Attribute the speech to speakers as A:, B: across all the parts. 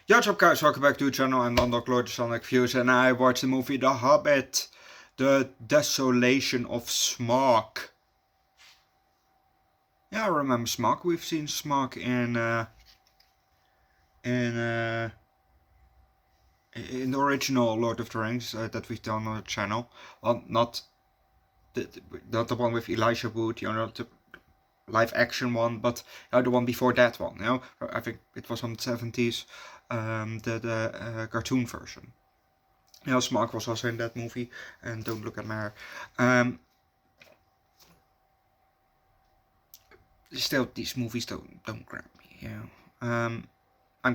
A: Yo, what's up guys, welcome back to the channel. I'm Underdog Sonic Views and I watched the movie The Hobbit, the Desolation of Smaug. Yeah, I remember Smaug. We've seen Smaug in the original Lord of the Rings that we've done on the channel. Well, not the one with Elijah Wood, not the live action one, but the one before that one. I think it was from the 70s. The cartoon version. Smaug was also in that movie, and don't look at my hair. Still, these movies don't grab me. I'm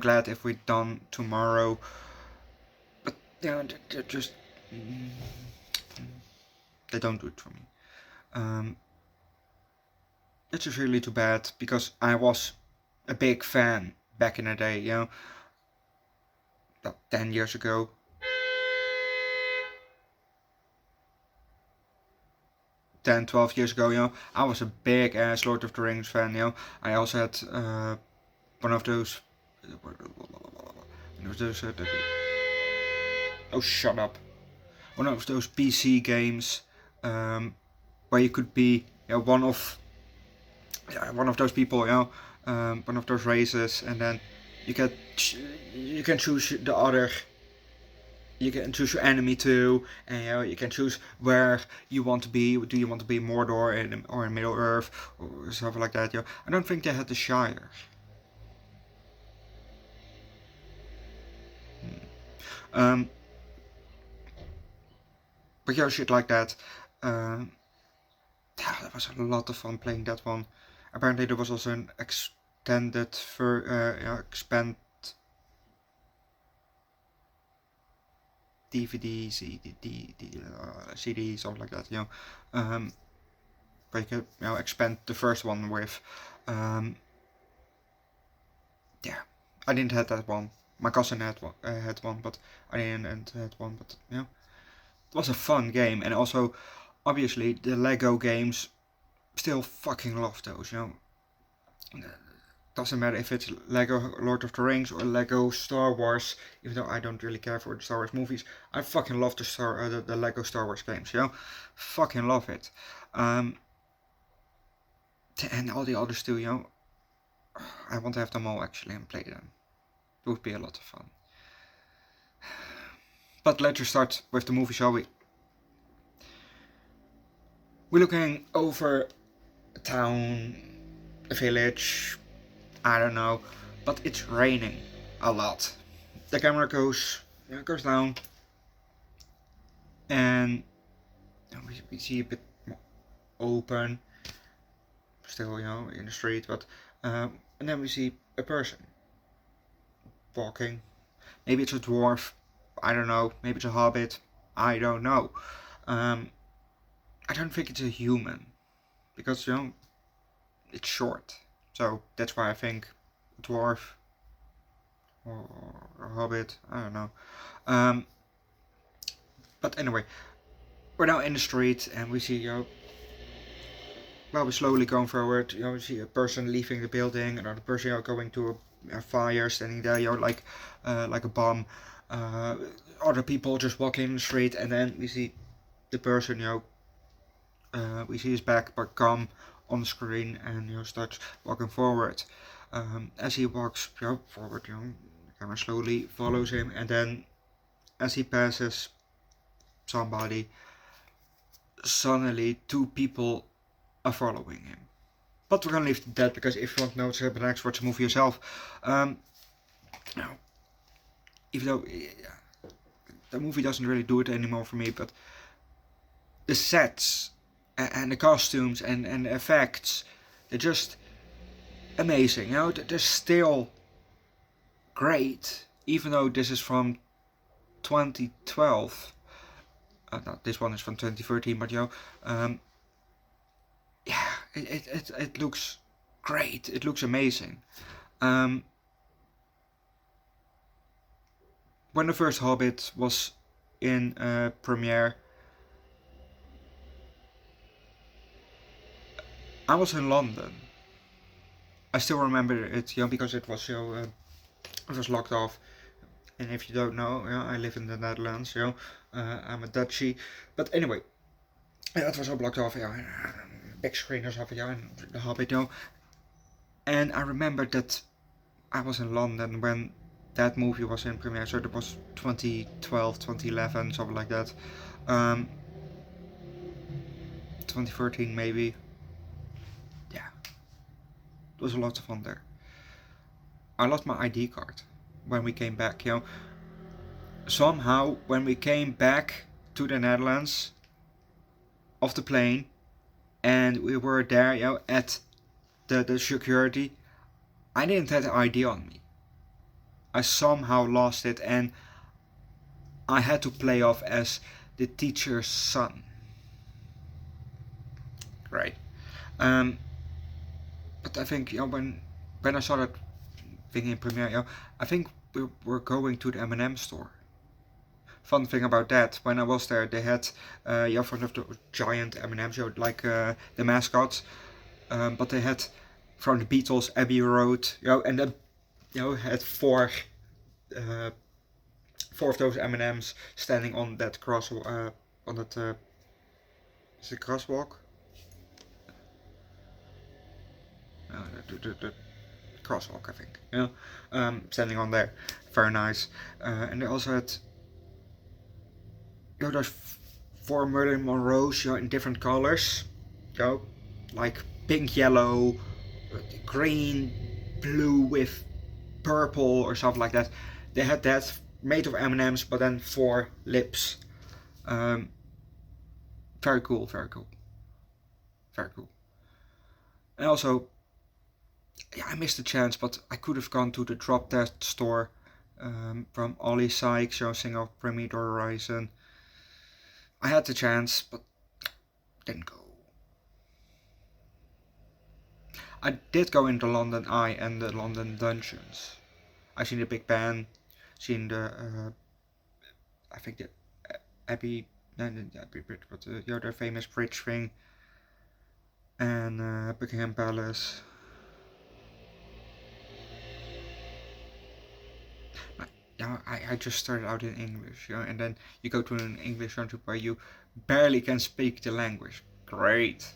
A: glad if we're done tomorrow, but they're just they don't do it for me. It's just really too bad because I was a big fan back in the day. About 10 years ago. 10, 12 years ago, I was a big ass Lord of the Rings fan, I also had one of those oh, shut up. One of those PC games where you could be one of those people, one of those races, and then you can choose the other. You can choose your enemy too, and you can choose where you want to be. Do you want to be Mordor or in Middle Earth or something like that? I don't think they had the Shire. But shit like that. That was a lot of fun playing that one. Apparently there was also an extended DVD, CD, something like that, where you could, expand the first one with, I didn't have that one. My cousin had one, but I didn't have one, but, it was a fun game, and also, obviously, the Lego games, still fucking love those, Doesn't matter if it's Lego Lord of the Rings or Lego Star Wars, even though I don't really care for the Star Wars movies. I fucking love the Lego Star Wars games, Fucking love it. And all the others too, I want to have them all actually and play them. It would be a lot of fun. But let's just start with the movie, shall we? We're looking over a town, a village, I don't know, but it's raining a lot. The camera goes down, and we see a bit more open, still in the street, but and then we see a person walking. Maybe it's a dwarf, I don't know. Maybe it's a hobbit, I don't know. I don't think it's a human, because it's short. So that's why I think a dwarf or a hobbit, I don't know. But anyway, we're now in the street and we see, we're slowly going forward. We see a person leaving the building, another person going to a fire, standing there, like a bomb. Other people just walking in the street, and then we see the person, we see his back but calm on the screen, and starts walking forward. As he walks forward, the camera slowly follows him, and then as he passes somebody, suddenly two people are following him. But we're gonna leave that, because if you want to know what's happening next, watch the movie yourself. Even though the movie doesn't really do it anymore for me, but the sets and the costumes and the effects, they're just amazing. They're still great, even though this is from 2012. No, this one is from 2013, but it looks great. It looks amazing. When the first Hobbit was in premiere, I was in London. I still remember it, because it was it was locked off. And if you don't know, I live in the Netherlands, I'm a Dutchie. But anyway, het was ook blocked off, big screen or something, and the Hobbit, And I remember that I was in London when that movie was in premiere, so it was 2012, 2011, something like that. 2013 maybe. Yeah, it was a lot of fun there. I lost my ID card when we came back, Somehow, when we came back to the Netherlands off the plane, and we were there, at the security, I didn't have the ID on me. I somehow lost it, and I had to play off as the teacher's son. Right. But I think, when I saw that thing in premiere, I think we were going to the M&M store. Fun thing about that, when I was there, they had one of the giant M&Ms, like the mascots, but they had from the Beatles, Abbey Road, and then had four of those M&Ms standing on that is it crosswalk? The crosswalk, I think. Standing on there, very nice. And they also had those 4 Marilyn Monroes, in different colors, like pink, yellow, green, blue with purple or something like that. They had that made of M&Ms, but then 4 lips. Very cool, very cool, very cool. And also, I missed the chance, but I could have gone to the Drop Dead store from Ollie Sykes, singer of Bring Me the Horizon. I had the chance, but didn't go. I did go into London Eye and the London Dungeons. I seen the Big Ben, seen the I think the Abbey Bridge, but the other famous bridge thing, and Buckingham Palace. I just started out in English, and then you go to an English country where you barely can speak the language. Great.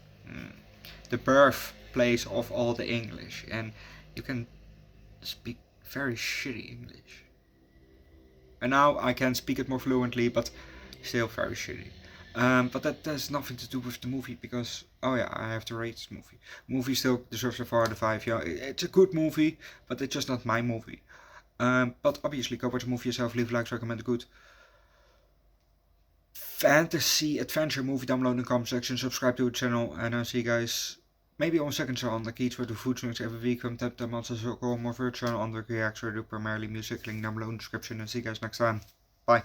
A: The birthplace of all the English, and you can speak very shitty English. And now I can speak it more fluently, but still very shitty. But that has nothing to do with the movie, because I have to rate this movie. Movie still deserves a 4 out of 5. It's a good movie, but it's just not my movie. But obviously, go watch the movie yourself. Leave likes, recommend a good fantasy adventure movie down below in the comment section. Subscribe to the channel, and I'll see you guys maybe on second channel Underdog Eats, where I do food snacks every week. From time to time also more third channel Underdog Reacts, where I do primarily music. Link down below in the description, and see you guys next time. Bye.